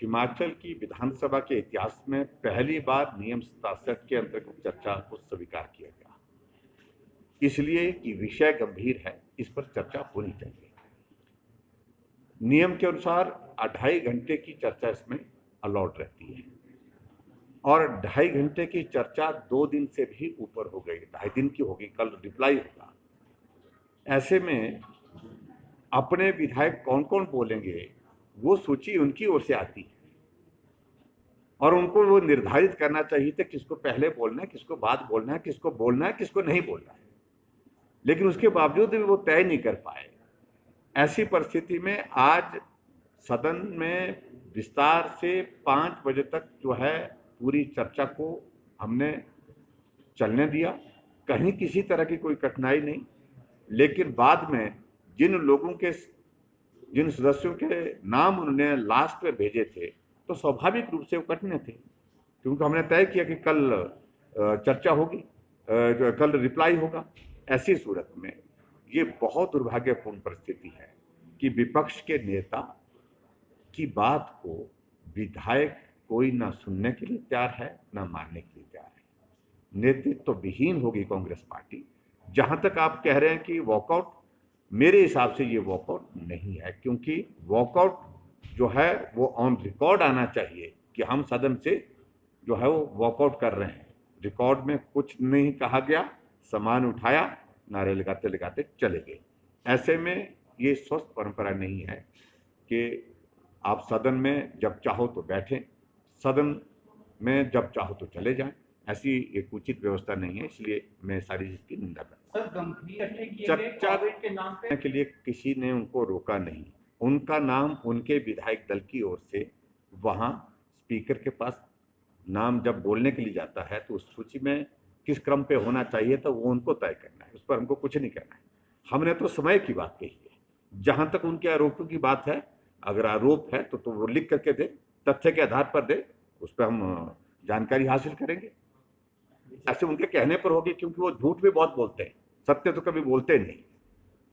हिमाचल की विधानसभा के इतिहास में पहली बार नियम 67 के अंतर्गत चर्चा को स्वीकार किया गया, इसलिए कि विषय गंभीर है, इस पर चर्चा होनी चाहिए। नियम के अनुसार 2.5 घंटे की चर्चा इसमें अलाउड रहती है और 2.5 घंटे की चर्चा 2 दिन से भी ऊपर हो गई, 2.5 दिन की होगी, कल रिप्लाई होगा। ऐसे में अपने विधायक कौन कौन बोलेंगे वो सूची उनकी ओर से आती है और उनको वो निर्धारित करना चाहिए था किसको पहले बोलना है, किसको बाद बोलना है, किसको बोलना है, किसको नहीं बोलना है, लेकिन उसके बावजूद भी वो तय नहीं कर पाए। ऐसी परिस्थिति में आज सदन में विस्तार से 5 बजे तक जो है पूरी चर्चा को हमने चलने दिया, कहीं किसी तरह की कोई कठिनाई नहीं। लेकिन बाद में जिन सदस्यों के नाम उन्होंने लास्ट में भेजे थे तो स्वाभाविक रूप से वो कठिन थे, क्योंकि हमने तय किया कि कल चर्चा होगी, कल रिप्लाई होगा। ऐसी सूरत में ये बहुत दुर्भाग्यपूर्ण परिस्थिति है कि विपक्ष के नेता की बात को विधायक कोई ना सुनने के लिए तैयार है, ना मानने के लिए तैयार है। नेतृत्व तो विहीन होगी कांग्रेस पार्टी। जहां तक आप कह रहे हैं कि वॉकआउट, मेरे हिसाब से ये वॉकआउट नहीं है, क्योंकि वॉकआउट जो है वो ऑन रिकॉर्ड आना चाहिए कि हम सदन से जो है वो वॉकआउट कर रहे हैं। रिकॉर्ड में कुछ नहीं कहा गया, सामान उठाया, नारे लगाते लगाते चले गए। ऐसे में ये स्वस्थ परंपरा नहीं है कि आप सदन में जब चाहो तो बैठें, सदन में जब चाहो तो चले जाएं। ऐसी एक उचित व्यवस्था नहीं है, इसलिए मैं सारी चीज की निंदा करता हूं। चर्चा के नाम पे के लिए किसी ने उनको रोका नहीं, उनका नाम उनके विधायक दल की ओर से वहां स्पीकर के पास नाम जब बोलने के लिए जाता है तो उस सूची में किस क्रम पे होना चाहिए तो वो उनको तय करना है, उस पर हमको कुछ नहीं करना है। हमने तो समय की बात कही है। जहां तक उनके आरोपों की बात है, अगर आरोप है तो वो लिख करके दे, तथ्य के आधार पर दे, उस पर हम जानकारी हासिल करेंगे। ऐसे उनके कहने पर होगी, क्योंकि वो झूठ भी बहुत बोलते हैं, सत्य तो कभी बोलते नहीं।